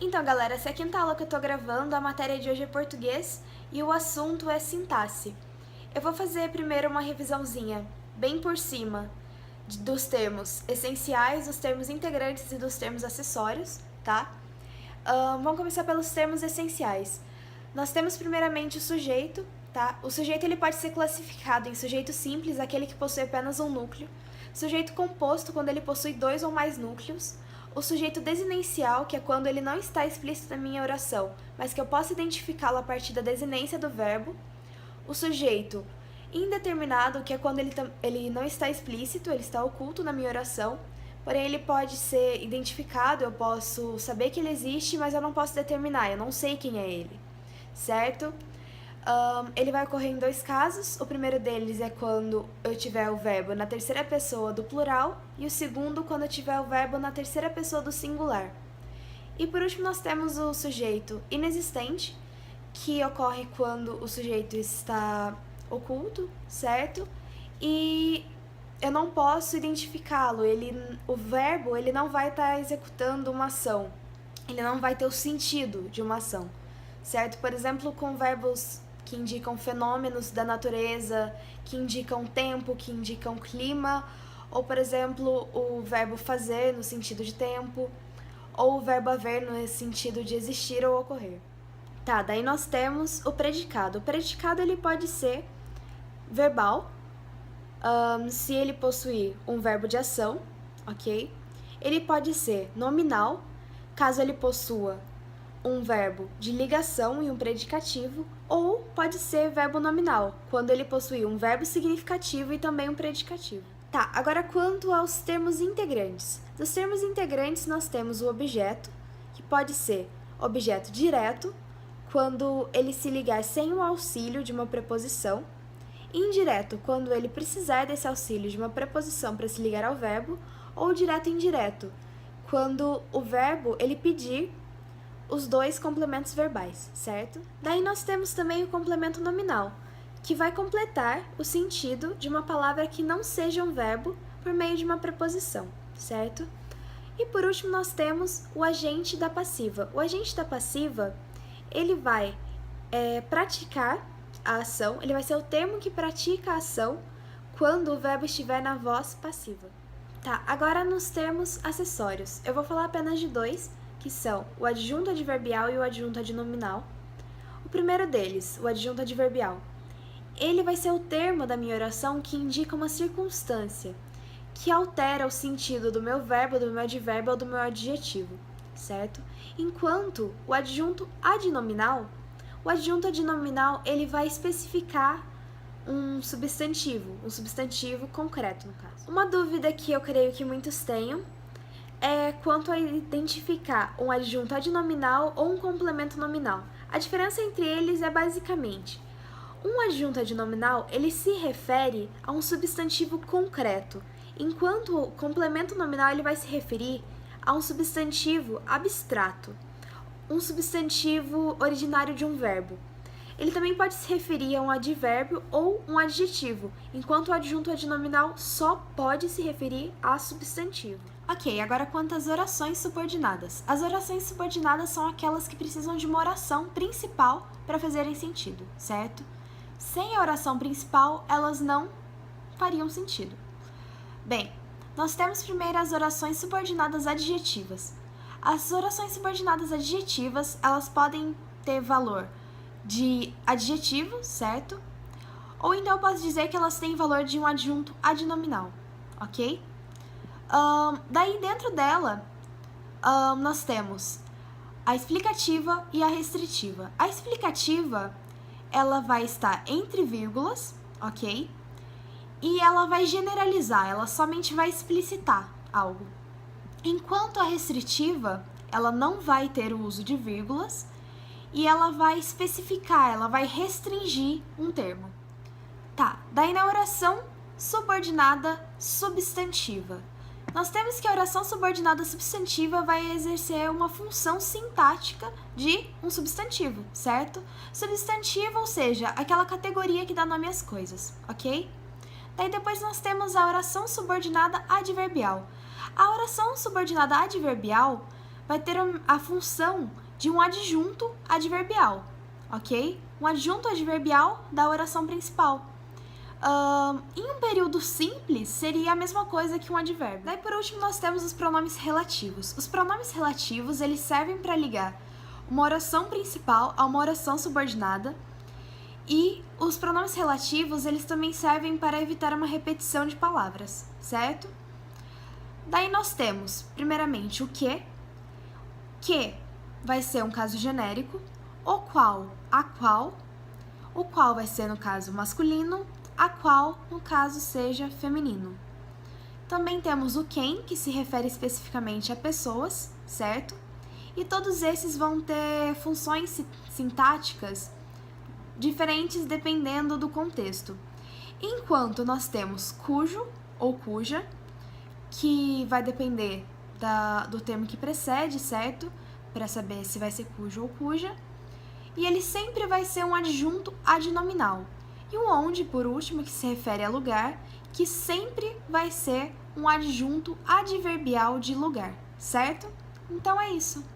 Então, galera, essa é a quinta aula que eu tô gravando, a matéria de hoje é português e o assunto é sintaxe. Eu vou fazer primeiro uma revisãozinha, bem por cima, dos termos essenciais, dos termos integrantes e dos termos acessórios, tá? Vamos começar pelos termos essenciais. Nós temos primeiramente o sujeito, tá? O sujeito ele pode ser classificado em sujeito simples, aquele que possui apenas um núcleo, sujeito composto, quando ele possui dois ou mais núcleos, o sujeito desinencial, que é quando ele não está explícito na minha oração, mas que eu posso identificá-lo a partir da desinência do verbo, o sujeito indeterminado, que é quando ele não está explícito, ele está oculto na minha oração, porém ele pode ser identificado, eu posso saber que ele existe, mas eu não posso determinar, eu não sei quem é ele, certo? Ele vai ocorrer em dois casos. O primeiro deles é quando eu tiver o verbo na terceira pessoa do plural e o segundo quando eu tiver o verbo na terceira pessoa do singular. E por último nós temos o sujeito inexistente, que ocorre quando o sujeito está oculto, certo? E eu não posso identificá-lo, o verbo ele não vai estar executando uma ação, ele não vai ter o sentido de uma ação, certo? Por exemplo, com verbos que indicam fenômenos da natureza, que indicam tempo, que indicam clima, ou, por exemplo, o verbo fazer no sentido de tempo, ou o verbo haver no sentido de existir ou ocorrer. Tá, daí nós temos o predicado. O predicado ele pode ser verbal, se ele possuir um verbo de ação, ok? Ele pode ser nominal, caso ele possua um verbo de ligação e um predicativo, ou pode ser verbo nominal, quando ele possui um verbo significativo e também um predicativo. Tá, agora quanto aos termos integrantes. Dos termos integrantes nós temos o objeto, que pode ser objeto direto, quando ele se ligar sem o auxílio de uma preposição, indireto, quando ele precisar desse auxílio de uma preposição para se ligar ao verbo, ou direto e indireto, quando o verbo ele pedir os dois complementos verbais, certo? Daí nós temos também o complemento nominal, que vai completar o sentido de uma palavra que não seja um verbo por meio de uma preposição, certo? E por último nós temos o agente da passiva. O agente da passiva, ele vai praticar a ação, ele vai ser o termo que pratica a ação quando o verbo estiver na voz passiva. Tá, agora nos termos acessórios, eu vou falar apenas de dois, que são o adjunto adverbial e o adjunto adnominal. O primeiro deles, o adjunto adverbial, ele vai ser o termo da minha oração que indica uma circunstância, que altera o sentido do meu verbo, do meu advérbio ou do meu adjetivo, certo? Enquanto o adjunto adnominal ele vai especificar um substantivo concreto no caso. Uma dúvida que eu creio que muitos tenham é quanto a identificar um adjunto adnominal ou um complemento nominal. A diferença entre eles é basicamente, um adjunto adnominal ele se refere a um substantivo concreto, enquanto o complemento nominal ele vai se referir a um substantivo abstrato, um substantivo originário de um verbo. Ele também pode se referir a um advérbio ou um adjetivo, enquanto o adjunto adnominal só pode se referir a substantivo. Ok, agora quanto às orações subordinadas. As orações subordinadas são aquelas que precisam de uma oração principal para fazerem sentido, certo? Sem a oração principal, elas não fariam sentido. Bem, nós temos primeiro as orações subordinadas adjetivas. As orações subordinadas adjetivas, elas podem ter valor de adjetivo, certo? Ou então eu posso dizer que elas têm valor de um adjunto adnominal, ok? Daí dentro dela, nós temos a explicativa e a restritiva. A explicativa, ela vai estar entre vírgulas, ok? E ela vai generalizar, ela somente vai explicitar algo. Enquanto a restritiva, ela não vai ter o uso de vírgulas e ela vai especificar, ela vai restringir um termo. Tá, daí na oração subordinada substantiva. Nós temos que a oração subordinada substantiva vai exercer uma função sintática de um substantivo, certo? Substantivo, ou seja, aquela categoria que dá nome às coisas, ok? Daí depois nós temos a oração subordinada adverbial. A oração subordinada adverbial vai ter a função de um adjunto adverbial, ok? Um adjunto adverbial da oração principal. Em um período simples, seria a mesma coisa que um advérbio. Daí, por último, nós temos os pronomes relativos. Os pronomes relativos, eles servem para ligar uma oração principal a uma oração subordinada, e os pronomes relativos, eles também servem para evitar uma repetição de palavras, certo? Daí nós temos, primeiramente, o que vai ser um caso genérico, o qual, a qual, o qual vai ser, no caso, masculino, a qual, no caso, seja feminino. Também temos o quem, que se refere especificamente a pessoas, certo? E todos esses vão ter funções sintáticas diferentes dependendo do contexto. Enquanto nós temos cujo ou cuja, que vai depender do termo que precede, certo? Para saber se vai ser cujo ou cuja. E ele sempre vai ser um adjunto adnominal. E o onde, por último, que se refere a lugar, que sempre vai ser um adjunto adverbial de lugar, certo? Então é isso.